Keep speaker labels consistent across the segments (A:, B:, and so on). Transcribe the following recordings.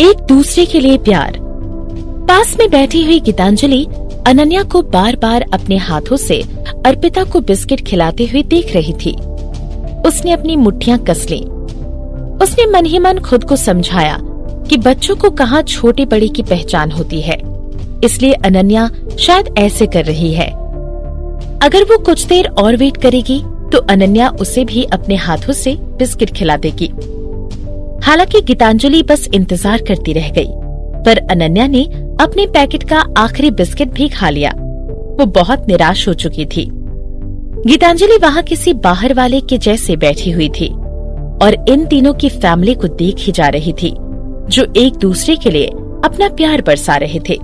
A: एक दूसरे के लिए प्यार। पास में बैठी हुई गीतांजलि अनन्या को बार बार अपने हाथों से अर्पिता को बिस्किट खिलाते हुए देख रही थी। उसने अपनी मुट्ठियां कस लीं। उसने मन ही मन खुद को समझाया कि बच्चों को कहाँ छोटे बड़े की पहचान होती है, इसलिए अनन्या शायद ऐसे कर रही है। अगर वो कुछ देर और वेट करेगी तो अनन्या उसे भी अपने हाथों से बिस्किट खिला देगी। हालांकि गीतांजलि बस इंतजार करती रह गई, पर अनन्या ने अपने पैकेट का आखिरी बिस्किट भी खा लिया। वो बहुत निराश हो चुकी थी। गीतांजलि वहाँ किसी बाहर वाले के जैसे बैठी हुई थी और इन तीनों की फैमिली को देख ही जा रही थी, जो एक दूसरे के लिए अपना प्यार बरसा रहे थे।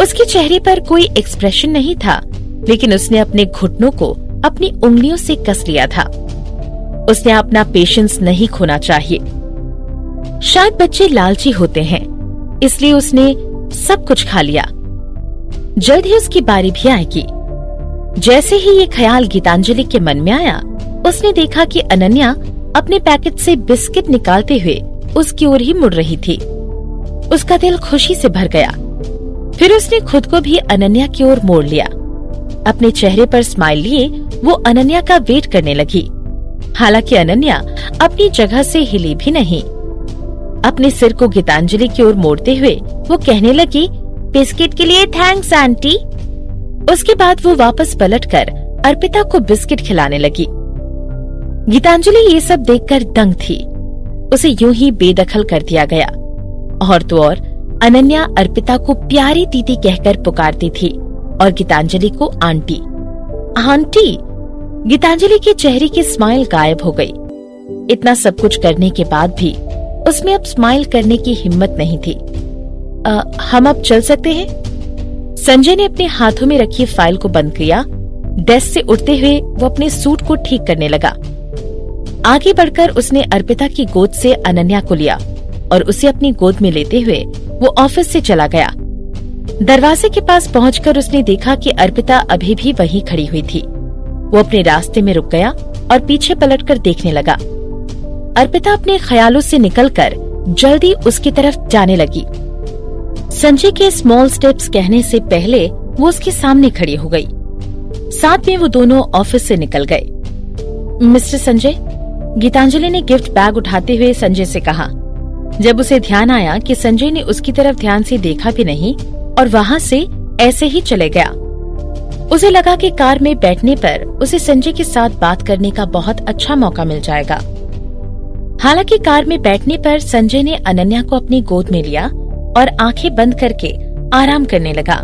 A: उसके चेहरे पर कोई एक्सप्रेशन नहीं था, लेकिन उसने अपने घुटनों को अपनी उंगलियों से कस लिया था। उसने अपना पेशेंस नहीं खोना चाहिए। शायद बच्चे लालची होते हैं, इसलिए उसने सब कुछ खा लिया। जल्द ही उसकी बारी भी आएगी। जैसे ही ये ख्याल गीतांजलि के मन में आया, उसने देखा कि अनन्या अपने पैकेट से बिस्किट निकालते हुए उसकी ओर ही मुड़ रही थी। उसका दिल खुशी से भर गया। फिर उसने खुद को भी अनन्या की ओर मोड़ लिया। अपने चेहरे पर स्माइल लिए वो अनन्या का वेट करने लगी। हालांकि अनन्या अपनी जगह से हिली भी नहीं। अपने सिर को गीतांजलि की ओर मोड़ते हुए वो कहने लगी, बिस्किट के लिए थैंक्स आंटी। उसके बाद वो वापस पलटकर अर्पिता को बिस्किट खिलाने लगी। गीतांजलि ये सब देखकर दंग थी। उसे यूं ही बेदखल कर दिया गया। और तो और अनन्या अर्पिता को प्यारी दीदी कहकर पुकारती थी और गीतांजलि को आंटी। आंटी! गीतांजलि के चेहरे की स्माइल गायब हो गई। इतना सब कुछ करने के बाद भी उसमें अब स्माइल करने की हिम्मत नहीं थी। हम अब चल सकते हैं? संजय ने अपने हाथों में रखी फाइल को बंद किया। डेस्क से उठते हुए वो अपने सूट को ठीक करने लगा। आगे बढ़कर उसने अर्पिता की गोद से अनन्या को लिया और उसे अपनी गोद में लेते हुए वो ऑफिस से चला गया। दरवाजे के पास पहुंचकर उसने देखा कि अर्पिता अभी भी वहीं खड़ी हुई थी। वो अपने रास्ते में रुक गया और पीछे पलटकर देखने लगा। अर्पिता अपने ख्यालों से निकलकर जल्दी उसकी तरफ जाने लगी। संजय के स्मॉल स्टेप्स कहने से पहले वो उसके सामने खड़ी हो गई। साथ में वो दोनों ऑफिस से निकल गए। मिस्टर संजय, गीतांजलि ने गिफ्ट बैग उठाते हुए संजय से कहा। जब उसे ध्यान आया कि संजय ने उसकी तरफ ध्यान से देखा भी नहीं और वहाँ से ऐसे ही चले गया, उसे लगा कि कार में बैठने पर उसे संजय के साथ बात करने का बहुत अच्छा मौका मिल जाएगा। हालांकि कार में बैठने पर संजय ने अनन्या को अपनी गोद में लिया और आंखें बंद करके आराम करने लगा।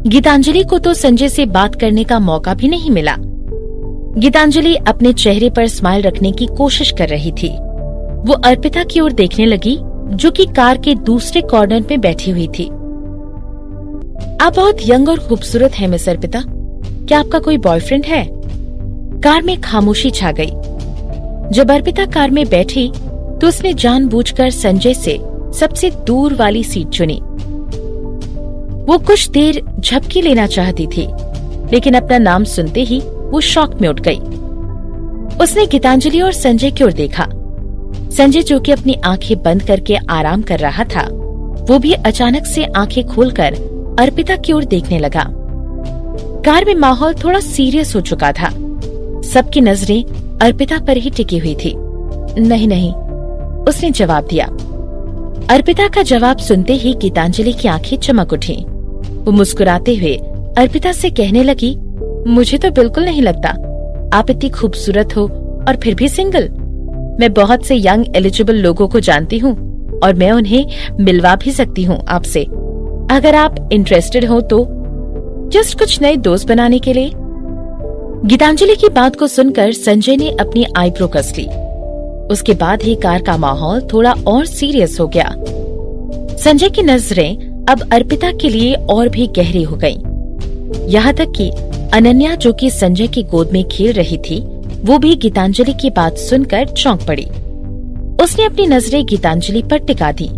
A: गीतांजलि को तो संजय से बात करने का मौका भी नहीं मिला। गीतांजलि अपने चेहरे पर स्माइल रखने की कोशिश कर रही थी। वो अर्पिता की ओर देखने लगी, जो कि कार के दूसरे कॉर्नर में बैठी हुई थी। आप बहुत यंग और खूबसूरत हैं मिस अर्पिता। क्या आपका कोई बॉयफ्रेंड है? कार में खामोशी छा गई। जब अर्पिता कार में बैठी तो उसने जानबूझकर संजय से सबसे दूर वाली सीट चुनी। वो कुछ देर झपकी लेना चाहती थी, लेकिन अपना नाम सुनते ही वो शॉक में उठ गई। उसने गीतांजलि और संजय की ओर देखा। संजय, जो कि अपनी आंखें बंद करके आराम कर रहा था, वो भी अचानक से आंखें खोलकर अर्पिता की ओर देखने लगा। कार में माहौल थोड़ा सीरियस हो चुका था। सबकी नजरें अर्पिता पर ही टिकी हुई थी। नहीं नहीं, उसने जवाब दिया। अर्पिता का जवाब सुनते ही गीतांजलि की आंखें चमक उठी। वो मुस्कुराते हुए अर्पिता से कहने लगी, मुझे तो बिल्कुल नहीं लगता। आप इतनी खूबसूरत हो और फिर भी सिंगल। मैं बहुत से यंग एलिजिबल लोगों को जानती हूँ और मैं उन्हें मिलवा भी सकती हूँ आपसे, अगर आप इंटरेस्टेड हो तो, जस्ट कुछ नए दोस्त बनाने के लिए। गीतांजलि की बात को सुनकर संजय ने अपनी आईब्रो कस ली। उसके बाद ही कार का माहौल थोड़ा और सीरियस हो गया। संजय की नजरें अब अर्पिता के लिए और भी गहरी हो गईं। यहाँ तक कि अनन्या, जो कि संजय की गोद में खेल रही थी, वो भी गीतांजलि की बात सुनकर चौंक पड़ी। उसने अपनी नजरें गीतांजलि पर टिका दी।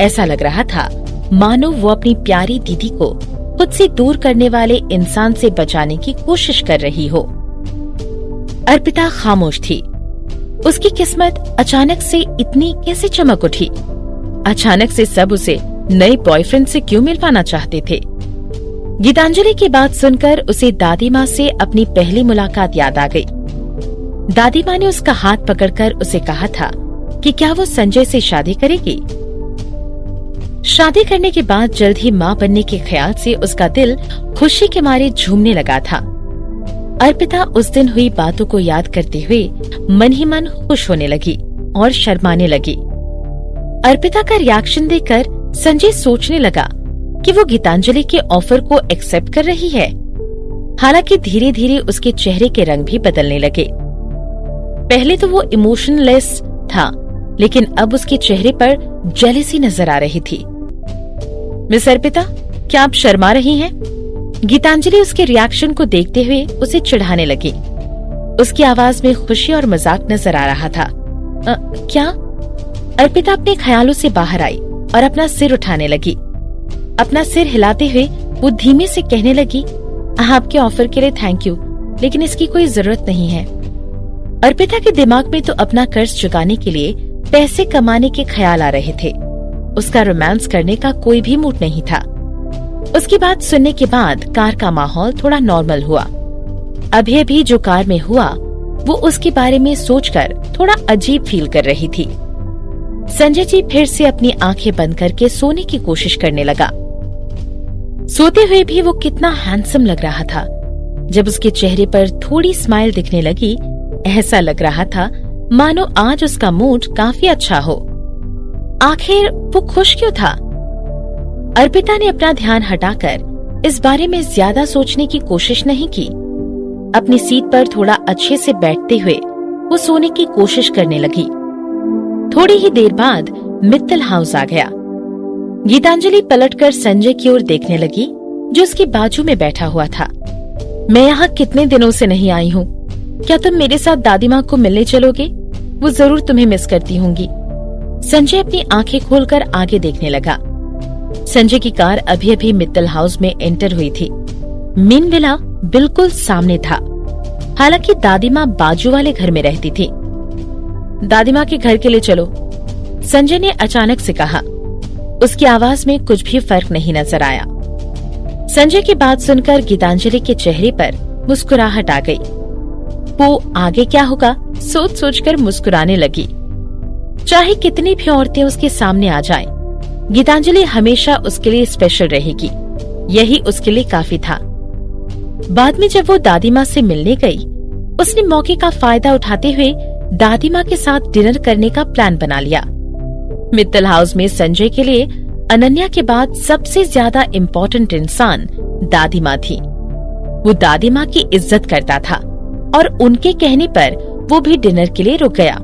A: ऐसा लग रहा था मानो वो अपनी प्यारी दीदी को खुद से दूर करने वाले इंसान से बचाने की कोशिश कर रही हो। अर्पिता खामोश थी। उसकी किस्मत अचानक से इतनी कैसे चमक उठी? अचानक से सब उसे नए बॉयफ्रेंड से क्यों मिलवाना चाहते थे? गीतांजलि की बात सुनकर उसे दादी माँ से अपनी पहली मुलाकात याद आ गई। दादी माँ ने उसका हाथ पकड़कर उसे कहा था कि क्या वो संजय से शादी करेगी। शादी करने के बाद जल्द ही माँ बनने के ख्याल से उसका दिल खुशी के मारे झूमने लगा था। अर्पिता उस दिन हुई बातों को याद करते हुए मन ही मन खुश होने लगी और शर्माने लगी। अर्पिता का रिएक्शन देखकर संजय सोचने लगा कि वो गीतांजलि के ऑफर को एक्सेप्ट कर रही है। हालांकि धीरे धीरे उसके चेहरे के रंग भी बदलने लगे। पहले तो वो इमोशनलेस था, लेकिन अब उसके चेहरे पर जेलसी नजर आ रही थी। मिस अर्पिता, क्या आप शर्मा रही हैं? गीतांजलि उसके रिएक्शन को देखते हुए उसे चिढ़ाने लगी। उसकी आवाज में खुशी और मजाक नजर आ रहा था। क्या? अर्पिता अपने ख्यालों से बाहर आई और अपना सिर उठाने लगी। अपना सिर हिलाते हुए वो धीमे से कहने लगी, आपके ऑफर के लिए थैंक यू, लेकिन इसकी कोई जरूरत नहीं है। अर्पिता के दिमाग में तो अपना कर्ज चुकाने के लिए पैसे कमाने के ख्याल आ रहे थे। उसका रोमांस करने का कोई भी मूड नहीं था। उसकी बात सुनने के बाद कार का माहौल थोड़ा नॉर्मल हुआ। अभी अभी जो कार में हुआ वो उसके बारे में सोचकर थोड़ा अजीब फील कर रही थी। संजय जी फिर से अपनी आंखें बंद करके सोने की कोशिश करने लगा। सोते हुए भी वो कितना हैंडसम लग रहा था। जब उसके चेहरे पर थोड़ी स्माइल दिखने लगी, ऐसा लग रहा था मानो आज उसका मूड काफी अच्छा हो। आखिर वो खुश क्यों था? अर्पिता ने अपना ध्यान हटाकर इस बारे में ज्यादा सोचने की कोशिश नहीं की। अपनी सीट पर थोड़ा अच्छे से बैठते हुए वो सोने की कोशिश करने लगी। थोड़ी ही देर बाद मित्तल हाउस आ गया। गीतांजलि पलटकर संजय की ओर देखने लगी, जो उसके बाजू में बैठा हुआ था। मैं यहाँ कितने दिनों से नहीं आई हूँ। क्या तुम मेरे साथ दादी माँ को मिलने चलोगे? वो जरूर तुम्हें मिस करती होंगी। संजय अपनी आंखें खोलकर आगे देखने लगा। संजय की कार अभी अभी मित्तल हाउस में एंटर हुई थी। मीन विला बिल्कुल सामने था। हालांकि दादी माँ बाजू वाले घर में रहती थी। दादी माँ के घर के लिए चलो, संजय ने अचानक से कहा। उसकी आवाज में कुछ भी फर्क नहीं नजर आया। संजय की बात सुनकर गीतांजलि के चेहरे पर मुस्कुराहट आ गई। वो आगे क्या होगा सोच सोचकर मुस्कुराने लगी। चाहे कितनी भी औरतें उसके सामने आ जाएं, गीतांजलि हमेशा उसके लिए स्पेशल रहेगी। यही उसके लिए काफी था। बाद में जब वो दादी माँ से मिलने गई, उसने मौके का फायदा उठाते हुए दादी माँ के साथ डिनर करने का प्लान बना लिया। मित्तल हाउस में संजय के लिए अनन्या के बाद सबसे ज्यादा इम्पोर्टेंट इंसान दादी माँ थी। वो दादी माँ की इज्जत करता था और उनके कहने पर वो भी डिनर के लिए रुक गया।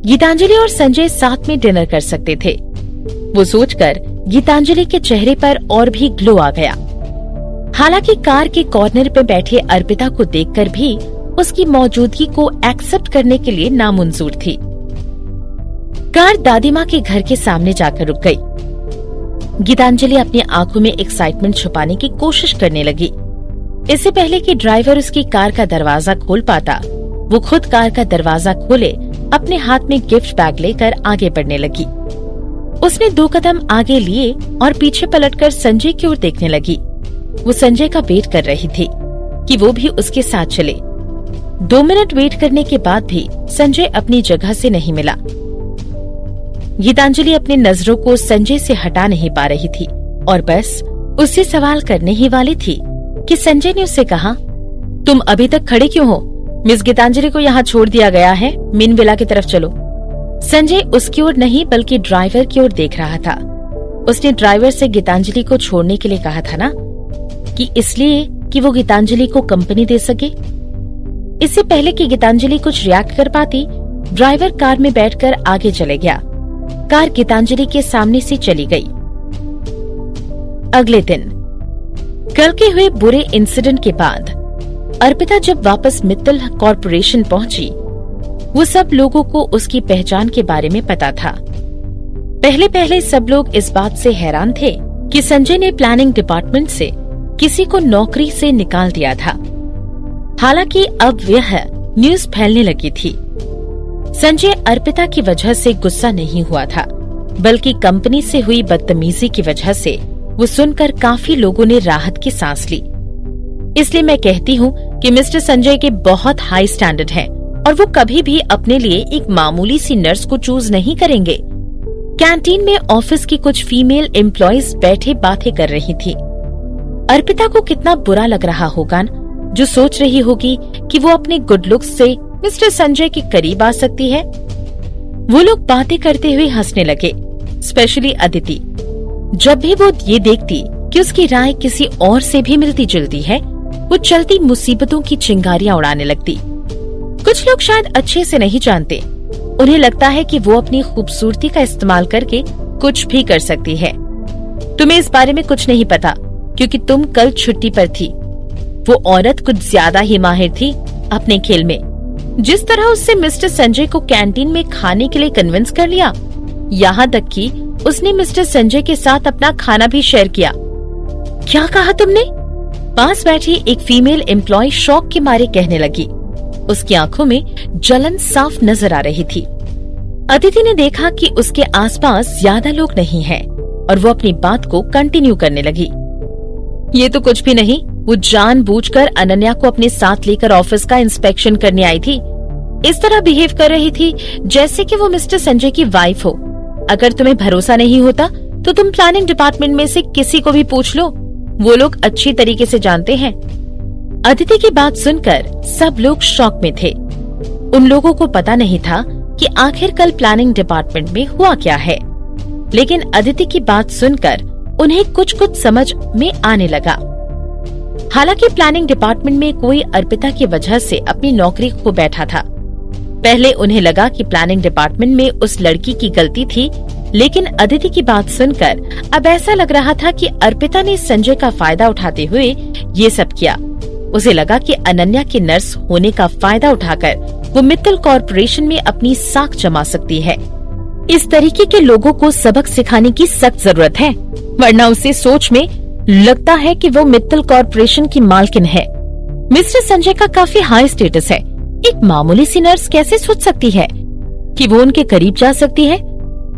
A: गीतांजलि और संजय साथ में डिनर कर सकते थे। वो सोचकर गीतांजलि के चेहरे पर और भी ग्लो आ गया। हालांकि कार के कॉर्नर पे बैठे अर्पिता को देखकर भी उसकी मौजूदगी को एक्सेप्ट करने के लिए नामुंजूर थी। कार दादी माँ के घर के सामने जाकर रुक गई। गीतांजलि अपनी आंखों में एक्साइटमेंट छुपाने की कोशिश करने लगी। इससे पहले कि ड्राइवर उसकी कार का दरवाजा खोल पाता, वो खुद कार का दरवाजा खोले अपने हाथ में गिफ्ट बैग लेकर आगे बढ़ने लगी। उसने 2 कदम आगे लिए और पीछे पलटकर संजय की ओर देखने लगी। वो संजय का वेट कर रही थी कि वो भी उसके साथ चले। 2 मिनट वेट करने के बाद भी संजय अपनी जगह से नहीं मिला। गीतांजलि अपनी नजरों को संजय से हटा नहीं पा रही थी और बस उससे सवाल करने ही वाली थी कि संजय ने उससे कहा, तुम अभी तक खड़े क्यों हो? मिस गीतांजलि को यहाँ छोड़ दिया गया है, मीन विला की तरफ चलो। संजय उसकी ओर नहीं बल्कि ड्राइवर की ओर देख रहा था। उसने ड्राइवर से गीतांजलि को छोड़ने के लिए कहा था ना, कि इसलिए कि वो गीतांजलि को कंपनी दे सके। इससे पहले कि गीतांजलि कुछ रिएक्ट कर पाती, ड्राइवर कार में बैठकर आगे चले गया। कार गीतांजलि के सामने से चली गई। अगले दिन कल के हुए बुरे इंसिडेंट के बाद अर्पिता जब वापस मित्तल कॉर्पोरेशन पहुंची, वो सब लोगों को उसकी पहचान के बारे में पता था। पहले पहले सब लोग इस बात से हैरान थे कि संजय ने प्लानिंग डिपार्टमेंट से किसी को नौकरी से निकाल दिया था। हालांकि अब यह न्यूज फैलने लगी थी। संजय अर्पिता की वजह से गुस्सा नहीं हुआ था, बल्कि कंपनी से हुई बदतमीजी की वजह से वो सुनकर काफी लोगों ने राहत की सांस ली। इसलिए मैं कहती हूँ कि मिस्टर संजय के बहुत हाई स्टैंडर्ड हैं और वो कभी भी अपने लिए एक मामूली सी नर्स को चूज नहीं करेंगे। कैंटीन में ऑफिस की कुछ फीमेल एम्प्लॉइज बैठे बातें कर रही थी। अर्पिता को कितना बुरा लग रहा होगा, जो सोच रही होगी कि वो अपने गुड लुक्स से मिस्टर संजय के करीब आ सकती है। वो लोग बातें करते हुए हंसने लगे, स्पेशली अदिति। जब भी वो ये देखती कि उसकी राय किसी और से भी मिलती जुलती है, वो चलती मुसीबतों की चिंगारियां उड़ाने लगती। कुछ लोग शायद अच्छे से नहीं जानते, उन्हें लगता है कि वो अपनी खूबसूरती का इस्तेमाल करके कुछ भी कर सकती है। तुम्हें इस बारे में कुछ नहीं पता क्योंकि तुम कल छुट्टी पर थी। वो औरत कुछ ज्यादा ही माहिर थी अपने खेल में। जिस तरह उससे मिस्टर संजय को कैंटीन में खाने के लिए कन्विंस कर लिया, यहाँ तक कि उसने मिस्टर संजय के साथ अपना खाना भी शेयर किया। क्या कहा तुमने? पास बैठी एक फीमेल एम्प्लॉय शौक के मारे कहने लगी। उसकी आंखों में जलन साफ नजर आ रही थी। अदिति ने देखा कि उसके आसपास ज्यादा लोग नहीं हैं और वो अपनी बात को कंटिन्यू करने लगी। ये तो कुछ भी नहीं, वो जानबूझकर अनन्या को अपने साथ लेकर ऑफिस का इंस्पेक्शन करने आई थी। इस तरह बिहेव कर रही थी जैसे कि वो मिस्टर संजय की वाइफ हो। अगर तुम्हें भरोसा नहीं होता तो तुम प्लानिंग डिपार्टमेंट में से किसी को भी पूछ लो, वो लोग अच्छी तरीके से जानते हैं। अदिति की बात सुनकर सब लोग शॉक में थे। उन लोगों को पता नहीं था कि आखिर कल प्लानिंग डिपार्टमेंट में हुआ क्या है, लेकिन अदिति की बात सुनकर उन्हें कुछ कुछ समझ में आने लगा। हालांकि प्लानिंग डिपार्टमेंट में कोई अर्पिता की वजह से अपनी नौकरी खो बैठा था। पहले उन्हें लगा कि प्लानिंग डिपार्टमेंट में उस लड़की की गलती थी, लेकिन अदिति की बात सुनकर अब ऐसा लग रहा था कि अर्पिता ने संजय का फायदा उठाते हुए ये सब किया। उसे लगा कि अनन्या के नर्स होने का फायदा उठाकर वो मित्तल कॉर्पोरेशन में अपनी साख जमा सकती है। इस तरीके के लोगों को सबक सिखाने की सख्त जरूरत है, वरना उसे सोच में लगता है कि वो मित्तल कॉर्पोरेशन की मालकिन है। मिस्टर संजय का काफी हाई स्टेटस है। एक मामूली सी नर्स कैसे सोच सकती है कि वो उनके करीब जा सकती है?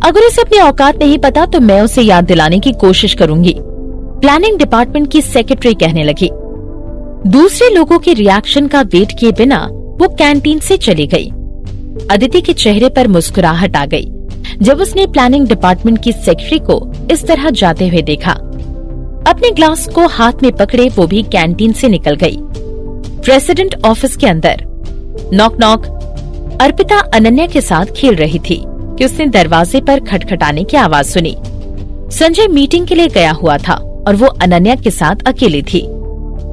A: अगर उसे अपनी औकात नहीं पता तो मैं उसे याद दिलाने की कोशिश करूंगी, प्लानिंग डिपार्टमेंट की सेक्रेटरी कहने लगी। दूसरे लोगों के रिएक्शन का वेट किए बिना वो कैंटीन से चली गई। अदिति के चेहरे पर मुस्कुराहट आ गई जब उसने प्लानिंग डिपार्टमेंट की सेक्रेटरी को इस तरह जाते हुए देखा। अपने ग्लास को हाथ में पकड़े वो भी कैंटीन से निकल गई। प्रेसिडेंट ऑफिस के अंदर नॉक नॉक। अर्पिता अनन्या के साथ खेल रही थी कि उसने दरवाजे पर खटखटाने की आवाज सुनी। संजय मीटिंग के लिए गया हुआ था और वो अनन्या के साथ अकेली थी।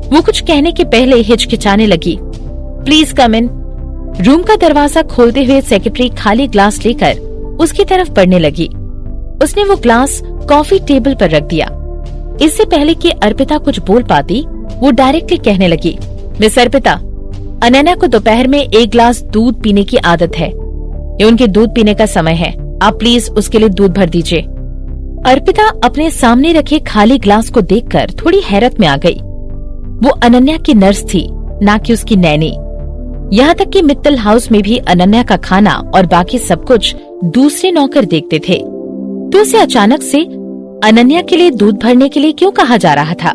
A: वो कुछ कहने के पहले हिचकिचाने लगी। Please come in. रूम का दरवाजा खोलते हुए सेक्रेटरी खाली ग्लास लेकर उसकी तरफ बढ़ने लगी। उसने वो ग्लास कॉफी टेबल पर रख दिया। इससे पहले कि अर्पिता कुछ बोल पाती, वो डायरेक्टली कहने लगी, मिस अर्पिता, अनन्या को दोपहर में 1 गिलास दूध पीने की आदत है। ये उनके दूध पीने का समय है, आप प्लीज उसके लिए दूध भर दीजिए। अर्पिता अपने सामने रखे खाली ग्लास को देखकर थोड़ी हैरत में आ गई। वो अनन्या की नर्स थी, ना कि उसकी नैनी। यहाँ तक कि मित्तल हाउस में भी अनन्या का खाना और बाकी सब कुछ दूसरे नौकर देखते थे। तो उसे अचानक से अनन्या के लिए दूध भरने के लिए क्यों कहा जा रहा था?